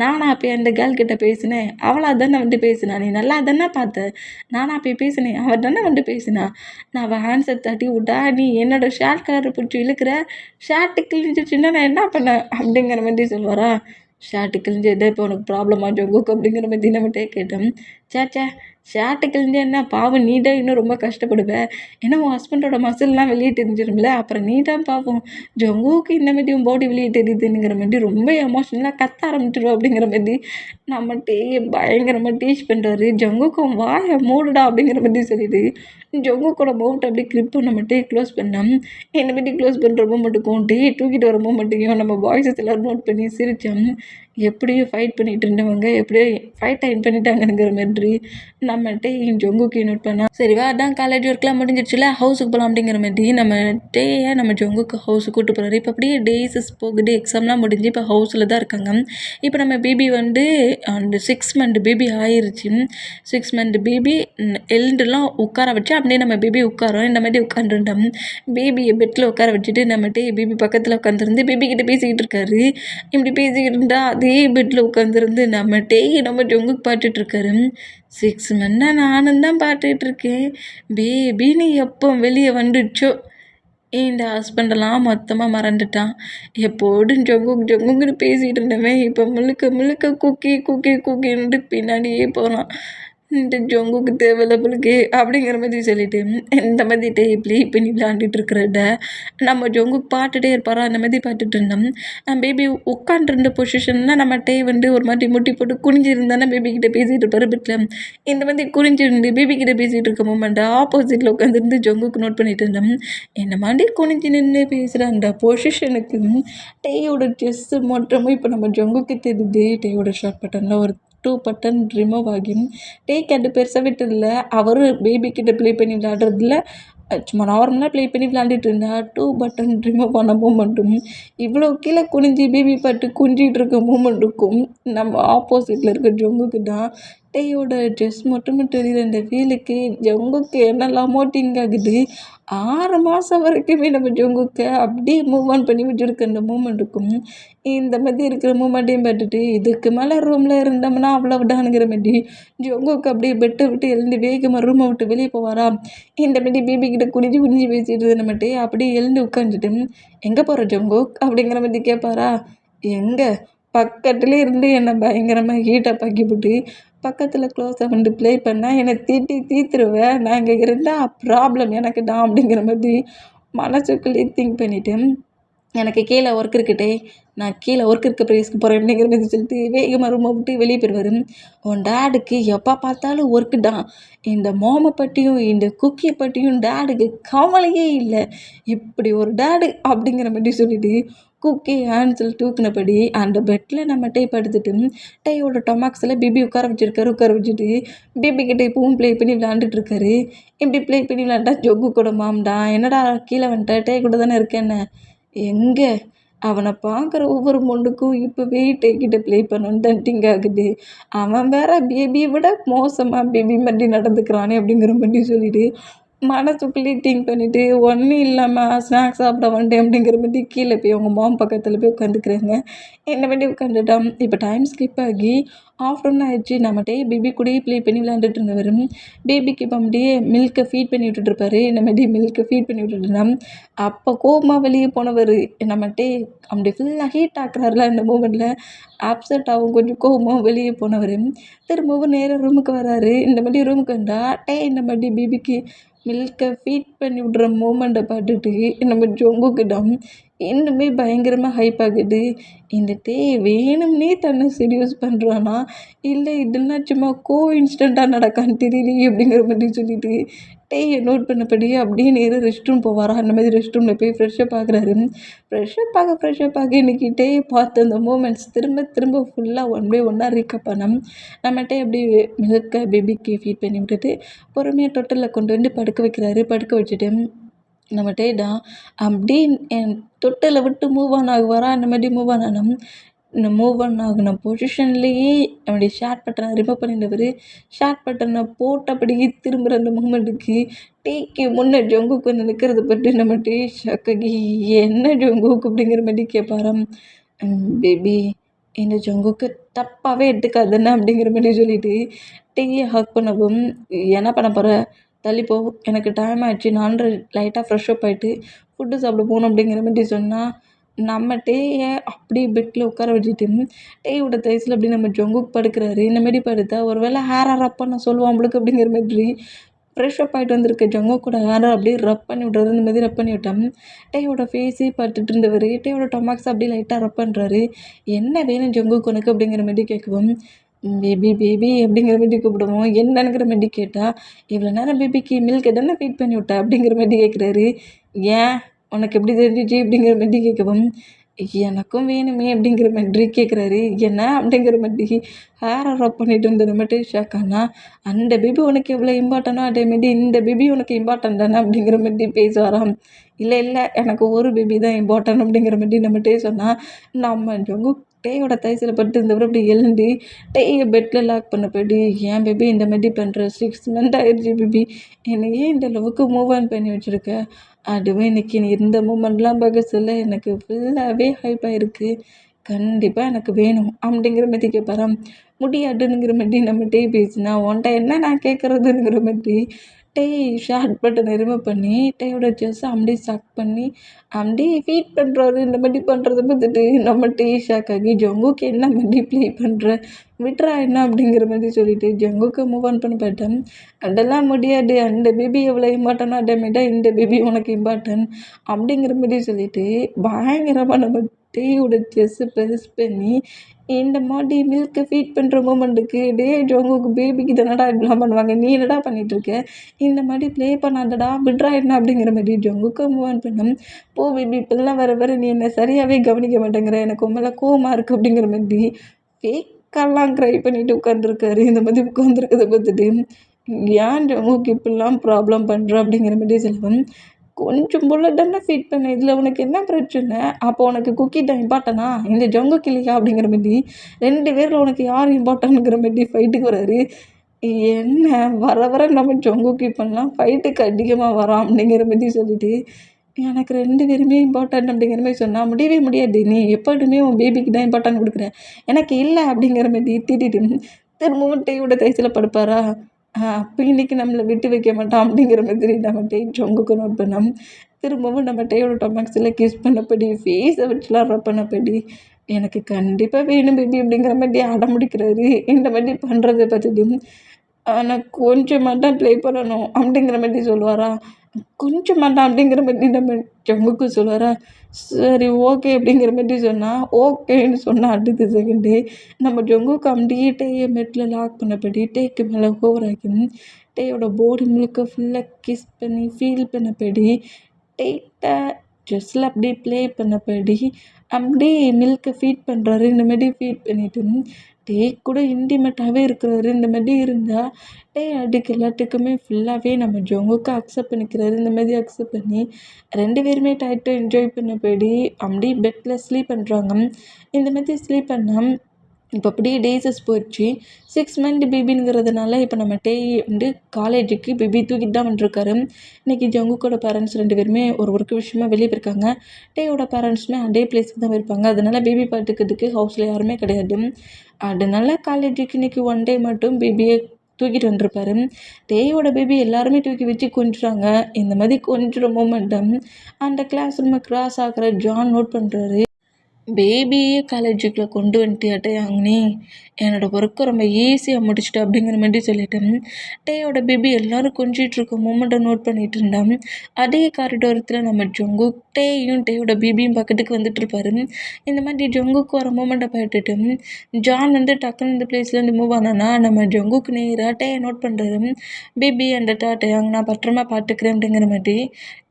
நானா போய் அந்த கேர்ள்கிட்ட பேசினேன் அவளாக தானே வந்து பேசினா நீ நல்லா தானே பார்த்த நானா போய் பேசினேன் அவள் தானே வந்து பேசினா நான் அவள் ஹேண்ட்ஸை தட்டி விட்டா நீ என்னோடய ஷர்ட் கலரை பிடிச்சி இழுக்கிற ஷர்ட்டு கிழிஞ்சிச்சுன்னா நான் என்ன பண்ணேன் அப்படிங்கிற மாதிரி சொல்லுவாரா. ஷர்ட்டு கிழிஞ்சு எதோ இப்போ உனக்கு ப்ராப்ளமாக ஜொங்குக்கு அப்படிங்கிற மாதிரி நம்மகிட்டே கேட்டோம். சேச்சே ஷர்ட்டு கிழிஞ்சா என்ன பாவம் நீ தான் இன்னும் ரொம்ப கஷ்டப்படுவ. ஏன்னா உன் ஹஸ்பண்டோட மசில்லாம் வெளியே தெரிஞ்சிரும்ல. அப்புறம் நீ தான் பாவம் ஜங்குக்கு இந்த மாரி உன் பாடி வெளியே தெரியுதுங்கிற மாரி ரொம்ப எமோஷ்னலாக கத்த ஆரம்பிச்சிடுவா அப்படிங்கிற மாரி நம்மகிட்டே பயங்கரமாக டீச் பண்ணுறாரு. ஜங்குக்கு உன் வாயை மூடுடா அப்படிங்கிற மாதிரி சொல்லிட்டு ஜங்குக்கோட மவுண்ட் அப்படியே கிரிப் பண்ண மட்டும் க்ளோஸ் பண்ணோம். இந்த மாரி க்ளோஸ் பண்ணுறப்போ மட்டுக்கும் தூக்கிட்டு வரப்போ மட்டும் நம்ம பாய்ஸஸ் எல்லோரும் நோட் பண்ணி சிரித்தோம். எப்படியோ ஃபைட் பண்ணிகிட்டு இருந்தவங்க எப்படியோ ஃபைட்டை எண்ட் பண்ணிட்டாங்கங்கிற மாதிரி நம்மகிட்ட ஜங்குக்கு நோட் பண்ணால் சரி வா அதான் காலேஜ் ஒர்க்லாம் முடிஞ்சிருச்சுல ஹவுஸுக்கு போகலாம் அப்படிங்கிற மாதிரி நம்ம ஜங்குக்கு ஹவுஸுக்கு கூப்பிட்டு போகிறாரு. இப்போ அப்படியே டேஸஸ் போகுது, எக்ஸாம்லாம் முடிஞ்சு இப்போ ஹவுஸில் தான் இருக்காங்க. இப்போ நம்ம பேபி வந்து அந்த 6 மந்த் பேபி ஆயிடுச்சு. 6 மந்த் பேபி எல்டுலாம் உட்கார வச்சு அப்படியே நம்ம பேபி உட்காரோம். இந்த மாதிரி உட்காந்துருந்தோம். பேபியை பெட்டில் உட்கார வச்சுட்டு நம்மகிட்ட பேபி பக்கத்தில் உட்காந்துருந்து பேபிக்கிட்ட பேசிக்கிட்டு இருக்காரு. இப்படி பேசிக்கிட்டு இருந்தால் அதே பெட்டில் உட்காந்துருந்து நம்ம ஜங்குக்கு பார்த்துட்ருக்காரு. 6 மந்த்னா நானும் தான் பார்த்துட்ருக்கேன். பேபின்னு எப்போ வெளியே வந்துடுச்சோ இந்த ஹஸ்பண்டெல்லாம் மொத்தமாக மறந்துட்டான். எப்போடும் ஜங்குன்னு பேசிகிட்டு இருந்தவன் இப்போ முழுக்க முழுக்க குக்கின்ட்டு பின்னாடியே போகிறான். இந்த ஜங்குக்கு தேவையில்லப்பலுக்கு அப்படிங்கிற மாதிரி சொல்லிட்டு இந்த மாதிரி ப்ளே பண்ணி விளையாண்டுட்டு இருக்கிறத நம்ம ஜங்குக்கு பார்த்துட்டே இருப்பாரோ அந்த மாதிரி பார்த்துட்டு இருந்தோம். பேபி உட்காண்ட்ருந்த பொசிஷன்னா நம்ம வந்து ஒரு மாதிரி முட்டி போட்டு குனிஞ்சிருந்தானே பேபிக்கிட்ட பேசிகிட்டு இருப்பாரு பெட்டில். இந்த மாதிரி குறிஞ்சிருந்து பேபிக்கிட்ட பேசிகிட்டு இருக்க மூமெண்ட்டை ஆப்போசிட்டில் உட்காந்துருந்து ஜங்குக்கு நோட் பண்ணிட்டு இருந்தோம். இந்த மாதிரி குனிஞ்சு நின்று பேசுகிற அந்த பொசிஷனுக்கு டேயோட ட்ரெஸ்ஸு மாற்றமும் இப்போ நம்ம ஜங்குக்கு தெரியுது. டேயோட ஷார்ட் பட்டனில் ஒரு 2 பட்டன் ரிமூவ் ஆகி டேக் அது பெருசாக விட்டுடல. அவரும் பேபிக்கிட்ட ப்ளே பண்ணி விளையாடுறதுல சும்மா நார்மலாக ப்ளே பண்ணி விளையாண்டுட்டு இருந்தா 2 பட்டன் ரிமூவ் பண்ண மூமெண்ட்டும் இவ்வளோ கீழே குனிஞ்சு பேபி பாட்டு குனிஞ்சிட்டு இருக்க மூமெண்ட்டுக்கும் நம்ம ஆப்போசிட்டில் இருக்க ஜங்குக்கு தான் டேயோட ட்ரெஸ் மட்டும் தெரியுது. அந்த ஃபீலுக்கு ஜங்குக்கு என்னெல்லாமோ திங்க் ஆகுது. 6 மாதம் வரைக்குமே நம்ம ஜங்குக்கு அப்படியே மூவ் ஆன் பண்ணி விட்டுருக்க அந்த மூமெண்ட்டுக்கும் இந்த மாதிரி இருக்கிற மூமெண்ட்டையும் பார்த்துட்டு இதுக்கு மேலே ரூமில் இருந்தோம்னா அவ்வளவுதானுங்கிற மாதிரி ஜங்குக்கு அப்படியே பெட்டை விட்டு எழுந்து வேகமாக ரூமை விட்டு வெளியே போவாரா. இந்த மாதிரி பேபிக்கிட்ட குனிஞ்சு பேசிட்டு இருந்த நம்மகிட்டே அப்படியே எழுந்து உட்காந்துட்டு எங்கே போகிற ஜங்குக் அப்படிங்கிற மாதிரி கேட்பாரா. எங்கே பக்கத்துலேயே இருந்து என்னை பயங்கரமாக ஹீட்டப் ஆக்கி போட்டு பக்கத்தில் க்ளோஸாக வந்து ப்ளே பண்ணால் என்னை தீத்துருவேன். நான் இங்கே இருந்தால் ப்ராப்ளம் எனக்கு தான் அப்படிங்கிற மாதிரி மனசுக்குள்ளேயே திங்க் பண்ணிவிட்டு எனக்கு கீழே ஒர்க் இருக்குட்டே நான் கீழே ஒர்க் இருக்க ப்ரைஸ்க்கு போகிறேன் அப்படிங்கிற மாதிரி சொல்லிட்டு வேகமாக ரூமை விட்டு வெளியே போயிடுவார். உன் டேடுக்கு எப்போ பார்த்தாலும் ஒர்க்கு தான். இந்த மோமை பற்றியும் இந்த குக்கியை பற்றியும் டேடுக்கு கவலையே இல்லை. இப்படி ஒரு டேடு அப்படிங்கிற மாதிரி சொல்லிட்டு குக்கி ஹேண்ட்ஸில் தூக்கினபடி அந்த பெட்டில் நம்ம படுத்துட்டு டையோட டொமாக்ஸில் பேபி உட்கார வச்சுட்டு பேபிக்கிட்ட இப்பவும் ப்ளே பண்ணி விளையாண்டுட்ருக்காரு. இப்படி ப்ளே பண்ணி விளையாண்டா ஜொக்கு கூட மாம்டா என்னடா கீழே வந்துட்ட டே கூட தானே இருக்கேன்னு எங்கே அவனை பார்க்குற ஒவ்வொரு மொண்டுக்கும் இப்போவே டேக்கிட்ட ப்ளே பண்ணணுன்னு தான் திங்க் ஆகுது. அவன் வேற பேபியை விட மோசமாக பேபி மாதிரி நடந்துக்கிறானே அப்படிங்கிற மாதிரி சொல்லிட்டு மனசுக்குள்ளேயே திங்க் பண்ணிவிட்டு ஒன்றும் இல்லாமல் ஸ்நாக்ஸ் சாப்பிட வந்துட்டேன் அப்படிங்கிற மாதிரி கீழே போய் அவங்க மாம் பக்கத்தில் போய் உட்காந்துக்கிறாங்க. என்ன பண்ணி உட்காந்துட்டான். இப்போ டைம் ஸ்கிப் ஆகி ஆஃப்டர்நூன் ஆகிடுச்சு. நம்மகிட்டே பேபி கூடயே ப்ளே பண்ணி விளையாண்டுட்டு இருந்தவர் பேபிக்கு இப்போ அப்படியே மில்கை ஃபீட் பண்ணி விட்டுட்ருப்பாரு. இந்த மாதிரி மில்கை ஃபீட் பண்ணி விட்டுட்டுருந்தான். அப்போ கோபமாக வெளியே போனவர் நம்மகிட்டே அப்படி ஃபுல்லாக ஹீட் ஆக்குறாருல இந்த மூமெண்ட்டில் அப்செட் ஆகும் கொஞ்சம் கோபமாக வெளியே போனவர் திரும்பவும் நேராக ரூமுக்கு வராரு. இந்த மாதிரி ரூமுக்கு வந்தால் இந்த மாதிரி பேபிக்கு மில்கை ஃபீட் பண்ணி விட்ற மூமெண்ட்டை பார்த்துட்டு நம்ம ஜொங்குக்கிடம் இன்னுமே பயங்கரமாக ஹைப் ஆகுது. இந்த வேணும்னே தன்னை செடியூஸ் பண்ணுறானா இல்லை இதெல்லாம் சும்மா இன்ஸ்டண்ட்டாக நடக்கான்னு தெரியலையே அப்படிங்கிற மாதிரி சொல்லிட்டு நோட் பண்ணபடி அப்படியே நேராக ரெஸ்ட் ரூம் போவாரா. அந்த மாதிரி ரெஸ்ட் ரூமில் போய் ஃப்ரெஷ்ஷப் ஆகுறாரு. ஃப்ரெஷ்ஷப் ஆக இன்றைக்கி பார்த்து அந்த மூமெண்ட்ஸ் திரும்ப ஃபுல்லாக ஒன் பை ஒன்னாக ரீக்கப் பண்ணோம். நம்மகிட்ட அப்படி மில்கை பேபிக்கு ஃபீட் பண்ணி விட்டுட்டு பொறுமையாக தொட்டிலில் கொண்டு வந்து படுக்க வைக்கிறாரு. படுக்க வச்சுட்டு நம்ம டேடா அப்படியே என் தொட்டிலை விட்டு மூவ் ஆன் ஆகுவாரா. அந்த மாதிரி மூவ் ஆன் ஆனோம். இந்த மூவ் ஆன் ஆகின பொசிஷன்லேயே அப்படி ஷேர் பட்டனை ரிமூவ் பண்ணியிருந்தவர் ஷேர் பட்டனை போட்டபடியே திரும்புகிற அந்த மூமெண்ட்டுக்கு டீக்கு முன்னே ஜொங்குக்கு வந்து நிற்கிறத பற்றி நம்ம ஷக்கி என்ன ஜொங்குக்கு அப்படிங்கிற மாதிரி கேட்பாராம். பேபி இந்த ஜொங்குக்கு தப்பாகவே எடுத்துக்காதுன்னு அப்படிங்கிற மாதிரி சொல்லிட்டு டீயை ஹக் பண்ணவும் என்ன பண்ண போகிற தள்ளிப்போ எனக்கு டைம் ஆகிடுச்சு நான் லைட்டாக ஃப்ரெஷ்ஷப் ஆகிட்டு ஃபுட்டு சாப்பிட போகணும் அப்படிங்கிற மாதிரி சொன்னால் நம்ம டேயை அப்படியே பெட்டில் உட்கார வச்சுட்டு டேயோட தைஸில் அப்படி நம்ம ஜங்குக் படுக்கிறாரு. இந்த மாரி படுத்தா ஒரு வேளை ஹேரை ரப் பண்ண சொல்லுவாம்பளுக்கு அப்படிங்கிற மாதிரி ஃப்ரெஷ் அப் ஆகிட்டு வந்திருக்க ஜங்குக்கோட ஹேரை அப்படியே ரப் பண்ணி விட்றாரு. இந்த மாதிரி ரப் பண்ணி விட்டேன். டேயோட ஃபேஸே பார்த்துட்டு இருந்தவர் டேயோட டொமாக்ஸ் அப்படியே லைட்டாக ரப் பண்ணுறாரு. என்ன வேணும் ஜங்குக் உனக்கு அப்படிங்கிற மாதிரி கேட்குவோம். பேபி பேபி அப்படிங்கிற மாதிரி கூப்பிடுவோம். என்னங்கிற மாதிரி கேட்டால் இவ்வளோ நேரம் பேபிக்கு மில்க் தானே ஃபீட் பண்ணி விட்டா அப்படிங்கிற மாதிரி கேட்குறாரு. ஏன் உனக்கு எப்படி தெரிஞ்சிச்சு அப்படிங்கிற மாதிரி கேட்கவும் எனக்கும் வேணுமே அப்படிங்கிற மாதிரி கேட்குறாரு. என்ன அப்படிங்கிற மாதிரி ஹேரை ரப் பண்ணிட்டு இருந்தது மட்டும் ஷாக்கானா அந்த பேபி உனக்கு எவ்வளோ இம்பார்ட்டனோ அதே மாதிரி இந்த பேபி உனக்கு இம்பார்ட்டன் தானே அப்படிங்கிற மாதிரி பேசுவாராம். இல்லை எனக்கு ஒரு பேபி தான் இம்பார்ட்டன் அப்படிங்கிற மாதிரி நம்மகிட்டே சொன்னால் நம்ம ஜங்கு டேயோட தைசில் பட்டு இருந்தவர் அப்படி எழுந்து டேயை பெட்டில் லாக் பண்ண போய்ட்டு ஏன் பேபி இந்த மாதிரி பண்ணுற 6 months ஆயிடுச்சு பேபி என்னை ஏன் இந்த அளவுக்கு மூவ் ஆன் பண்ணி வச்சுருக்க அதுவும் இன்றைக்கி இந்த மூமெண்ட்லாம் பார்க்க சொல்ல எனக்கு ஃபுல்லாகவே ஹைப் ஆகிருக்கு. கண்டிப்பாக எனக்கு வேணும் அப்படிங்கிற மாதிரி கேட்பாராம். முடியாதுங்கிற மாதிரி நம்ம டே பேசினா உன்ட்ட என்ன நான் கேட்குறதுங்கிற மாதிரி டேய் ஷார்ட் பட்டனை ரிமூவ் பண்ணி டேயோட செஸ்ஸை அப்படியே சக் பண்ணி அப்படியே ஃபீட் பண்ணுறாரு. இந்த மாதிரி பண்ணுறத பார்த்துட்டு நம்ம டே ஷாக் ஆகி ஜங்குக்கு என்ன மாதிரி ப்ளே பண்ணுற விட்றா என்ன அப்படிங்கிற மாதிரி சொல்லிட்டு ஜங்குக்கு மூவ் ஆன் பண்ண போயிட்டேன். அதெல்லாம் முடியாது அந்த பேபி எவ்வளோ இம்பார்ட்டனோ அதேமாரி இந்த பேபி உனக்கு இம்பார்ட்டன் அப்படிங்கிற மாதிரி சொல்லிட்டு பயங்கரமாக நம்ம டேயோட செஸ்ஸை ப்ரெஸ் பண்ணி இந்த மாதிரி மில்க்கை ஃபீட் பண்ணுற மூமெண்ட்டுக்கு டே ஜங்குக்கு பேபிக்கு தானடா இப்படிலாம் பண்ணுவாங்க நீ என்னடா பண்ணிகிட்ருக்க இந்த மாதிரி ப்ளே பண்ணாதடா விட்றா என்ன அப்படிங்கிற மாதிரி ஜங்குக்கு மூவ் ஆன் பண்ணோம். போ பேபி இப்படிலாம் வர நீ என்னை சரியாகவே கவனிக்க மாட்டேங்கிற எனக்கு உண்மையில கோவமாக இருக்குது அப்படிங்கிற மாதிரி ஃபேக்கெல்லாம் க்ரை பண்ணிட்டு உட்காந்துருக்காரு. இந்த மாதிரி உட்காந்துருக்கதை பார்த்துட்டு ஏன் ஜங்குக்கு இப்படிலாம் ப்ராப்ளம் பண்ணுற அப்படிங்கிற மாதிரி சொல்லுவேன். கொஞ்சம் போல தானே ஃபீட் பண்ணேன் இதில் உனக்கு என்ன பிரச்சனை அப்போ உனக்கு குக்கி தான் இம்பார்ட்டனா இந்த ஜங்குக்கு இல்லையா அப்படிங்கிற மாதிரி 2 பேரில் உனக்கு யார் இம்பார்ட்டன்ங்கிற மாதிரி ஃபைட்டுக்கு வராரு. என்ன வர நம்ம ஜங்குக்கு இப்போலாம் ஃபைட்டுக்கு அதிகமாக வரான் அப்படிங்கிற மாதிரி சொல்லிட்டு எனக்கு 2 பேருமே இம்பார்ட்டன்ட் அப்படிங்கிற மாதிரி சொன்னால் முடியவே முடியாது நீ எப்போதுமே உன் பேபிக்கு தான் இம்பார்ட்டன்ட் கொடுக்குற எனக்கு இல்லை அப்படிங்கிற மாதிரி திட்டிட்டு திரும்பவும் டேயோட தைசில் படுப்பாரா. அப்போ இன்றைக்கி நம்மளை விட்டு வைக்க மாட்டான் அப்படிங்கிற மாதிரி நம்ம டே ஜங்குக்கு நோட் பண்ணோம். திரும்பவும் நம்ம டேயோட டொமாக்ஸில் கிஸ் பண்ணப்படி ஃபேஸை வச்சுலாம் ரப் பண்ணப்படி எனக்கு கண்டிப்பாக வேணும் பேபி அப்படிங்கிற மாதிரி அடம் முடிக்கிறாரு. இந்த மாதிரி பண்ணுறத பார்த்துட்டு ஆனால் கொஞ்சமாக தான் ப்ளே பண்ணணும் அப்படிங்கிற மாதிரி சொல்லுவாரா. கொஞ்சமாக தான் அப்படிங்கிற மாதிரி நம்ம ஜங்குக்கு சொல்லுவாரா. சரி ஓகே அப்படிங்கிற மாதிரி சொன்னால் ஓகேன்னு சொன்னால் அடுத்த செகண்டே நம்ம ஜங்குக்கு அப்படியே டேயை மெட்டில் லாக் பண்ணப்படி டேக்கு மேலே ஓவர் ஆகி டேயோட பாடி முழுக்க ஃபுல்லாக கிஸ் பண்ணி ஃபீல் பண்ணப்படி டேட்டை ட்ரெஸ்ஸில் அப்படியே ப்ளே பண்ணப்படி அப்படியே மில்க்கை ஃபீட் பண்ணுறாரு. இந்த மாதிரி ஃபீட் பண்ணிவிட்டு டே கூட இன்டிமேட்டாகவே இருக்கிறாரு. இந்த மாதிரி இருந்தால் டே அதுக்கு எல்லாத்துக்குமே ஃபுல்லாகவே நம்ம ஜங்குக்கு அக்செப்ட் பண்ணிக்கிறாரு. இந்த மாதிரி அக்செப்ட் பண்ணி 2 பேருமே டைட்டை என்ஜாய் பண்ணபடி அப்படியே பெட்டில் ஸ்லீப் பண்ணுறாங்க. இந்த மாதிரி ஸ்லீப் பண்ணால் இப்போ அப்படியே டேஸஸ் போயிடுச்சு. 6 month பேபிங்கிறதுனால இப்போ நம்ம டே வந்து காலேஜுக்கு பேபி தூக்கிட்டு தான் வந்துருக்காரு. இன்றைக்கி ஜங்குக்கோட பேரண்ட்ஸ் 2 பேருமே ஒரு ஒர்க் விஷயமா வெளியே போயிருக்காங்க. டேயோட பேரண்ட்ஸுமே அதே பிளேஸுக்கு தான் போயிருப்பாங்க. அதனால் பேபி பார்த்துக்கிறதுக்கு ஹவுஸில் யாருமே கிடையாது. அதனால் காலேஜுக்கு இன்றைக்கி 1 day மட்டும் பேபியை தூக்கிட்டு வந்திருப்பாரு. டேயோட பேபி எல்லாருமே தூக்கி வச்சு கொஞ்சுறாங்க. இந்த மாதிரி கொஞ்சுற மூமெண்ட்டம் அந்த கிளாஸ் ரூமை கிராஸ் ஆகிற ஜான் நோட் பண்ணுறாரு. பேபியே காலேஜுக்குள்ளே கொண்டு வந்துட்டியாட்டே அங்கனே என்னோடய ஒர்க்கை ரொம்ப ஈஸியாக முடிச்சிட்டேன் அப்படிங்கிற மாதிரி சொல்லிட்டேன். டேயோட பேபி எல்லோரும் கொஞ்சிட்டு இருக்க மூமெண்ட்டை நோட் பண்ணிகிட்டு இருந்தான். அதே காரிடோரத்தில் நம்ம ஜங்குக் டேயும் டேயோட பேபியும் பக்கத்துக்கு வந்துட்டு இருப்பாரு. இந்த மாதிரி ஜங்குக்கு வர மூமெண்ட்டை பார்த்துட்டு ஜான் வந்து டக்குன்னு இந்த பிளேஸ்லேருந்து மூவ் ஆனானா நம்ம ஜங்குக்கு நேராக டேயை நோட் பண்ணுறாரு. பேபி அந்த டே அங்கே நான் பத்திரமா பார்த்துக்கிறேன் அப்படிங்கிற மாதிரி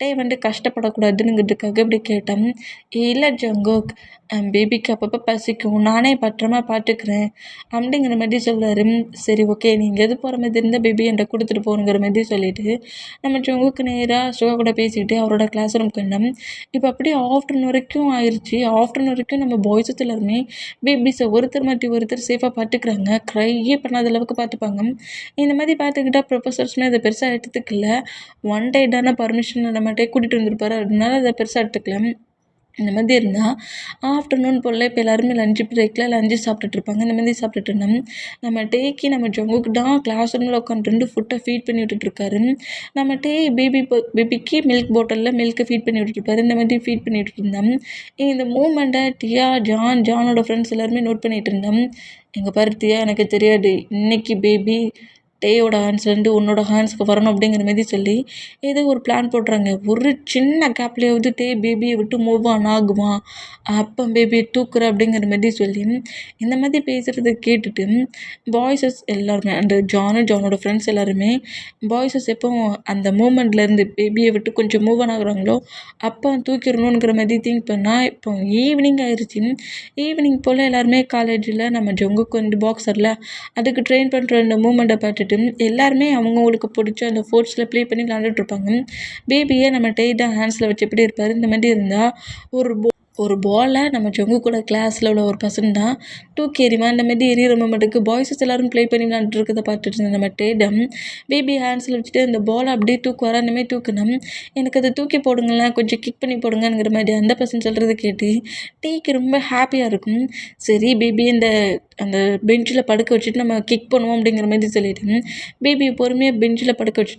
டே வந்து கஷ்டப்படக்கூடாதுங்கிறதுக்காக இப்படி கேட்டேன். இல்லை ஜங்குக் பேபிக்கு அப்பப்போ பசிக்கும் நானே பத்திரமா பார்த்துக்கிறேன் அப்படிங்கிற மாதிரி சொல்கிறாரு. சரி ஓகே நீங்கள் எது போகிற மாதிரி இருந்தால் பேபி என்கிட்ட கொடுத்துட்டு போகணுங்கிற மாதிரி சொல்லிவிட்டு நம்ம ஜங்குக்கு நேராக சுகா கூட பேசிக்கிட்டு அவரோட கிளாஸ் ரூம்க்கு வந்தோம். இப்போ அப்படியே ஆஃப்டர்நூன் வரைக்கும் ஆயிடுச்சு. ஆஃப்டர்நூன் வரைக்கும் நம்ம பாய்ஸஸ் எல்லாருமே பேபிஸை ஒருத்தர் மாற்றி ஒருத்தர் சேஃபாக பார்த்துக்கிறாங்க. க்ரையே பண்ணாத அளவுக்கு பார்த்துப்பாங்க. இந்த மாதிரி பார்த்துக்கிட்டா ப்ரொஃபஸர்ஸுமே அதை பெருசாக எடுத்துக்கல. 1 day தானே பர்மிஷன் நம்மகிட்டே கூட்டிகிட்டு வந்திருப்பாரு. அதனால அதை பெருசாக எடுத்துக்கல. இந்த மாதிரி இருந்தால் ஆஃப்டர்நூன் போல் இப்போ எல்லாருமே லஞ்சு பிரேக்கில் லஞ்சு சாப்பிட்டுட்ருப்பாங்க. இந்த மாதிரி சாப்பிட்டுட்டு இருந்தோம். நம்ம டேக்கு நம்ம ஜங்குக்கு தான் கிளாஸ் ரூமில் உட்காந்துட்டு ஃபுட்டை ஃபீட் பண்ணி விட்டுட்ருக்காரு. நம்ம டே பேபிக்கு மில்க் பாட்டிலில் மில்க்கை ஃபீட் பண்ணி விட்டுட்ருப்பாரு. இந்த மாதிரி ஃபீட் பண்ணி விட்டுருந்தோம். இந்த மூமெண்ட்டை டியா, ஜானோட ஃப்ரெண்ட்ஸ் எல்லாருமே நோட் பண்ணிகிட்டு இருந்தோம். எங்கள் பாரு தியா, எனக்கு தெரியாது இன்னைக்கு பேபி டேயோட ஹேண்ட்ஸ்லேருந்து உன்னோட ஹேண்ட்ஸ்க்கு வரணும் அப்படிங்கிற மாதிரி சொல்லி ஏதோ ஒரு பிளான் போடுறாங்க. ஒரு சின்ன கேப்லேயாவது டே பேபியை விட்டு மூவ் ஆன் ஆகுமா, அப்போ பேபியை தூக்குற அப்படிங்கிற மாதிரி சொல்லி இந்த மாதிரி பேசுகிறத கேட்டுட்டு பாய்ஸஸ் எல்லாருமே அந்த ஜானோட ஃப்ரெண்ட்ஸ் எல்லாருமே பாய்ஸஸ் எப்போ அந்த மூமெண்ட்லேருந்து பேபியை விட்டு கொஞ்சம் மூவ் ஆன் ஆகுறாங்களோ அப்போ தூக்கிடணுங்கிற மாதிரி திங்க் பண்ணால் இப்போ ஈவினிங் ஆயிடுச்சு. ஈவினிங் போல் எல்லாருமே காலேஜில் நம்ம ஜங்குக்கு வந்து பாக்ஸரில் அதுக்கு ட்ரெயின் பண்ணுற அந்த மூமெண்ட்டை பார்த்துட்டு எல்லாருமே அவங்கவுங்களுக்கு பிடிச்ச அந்த ஃபோர்ட்ஸில் ப்ளே பண்ணி விளாண்டுட்ருப்பாங்க. பேபியை நம்ம டே தான் ஹேண்ட்ஸில் வச்சு எப்படி இருப்பார். இந்த மாதிரி இருந்தால் ஒரு பாலை நம்ம ஜங்கு கூட கிளாஸில் உள்ள ஒரு பர்சன் தான் தூக்கி எறிவான். இந்த மாதிரி எறிகிற மூமெண்ட்டுக்கு பாய்ஸஸ் எல்லாரும் ப்ளே பண்ணி விளாண்டுருக்கதை பார்த்துட்டு இருந்த நம்ம டேடம் பேபி ஹேண்ட்ஸில் வச்சுட்டு அந்த பாலை அப்படியே தூக்குவார். அந்த மாதிரி தூக்கணும், எனக்கு அதை தூக்கி போடுங்களேன், கொஞ்சம் கிக் பண்ணி போடுங்கிற மாதிரி அந்த பர்சன் சொல்கிறத கேட்டு டேக்கு ரொம்ப ஹாப்பியாக இருக்கும். சரி பேபி அந்த பெஞ்சில் படுக்க வச்சுட்டு நம்ம கிக் பண்ணுவோம் அப்படிங்கிற மாதிரி சொல்லிட்டு பேபியை பொறுமையாக பெஞ்சில் படுக்க வச்சுட்டு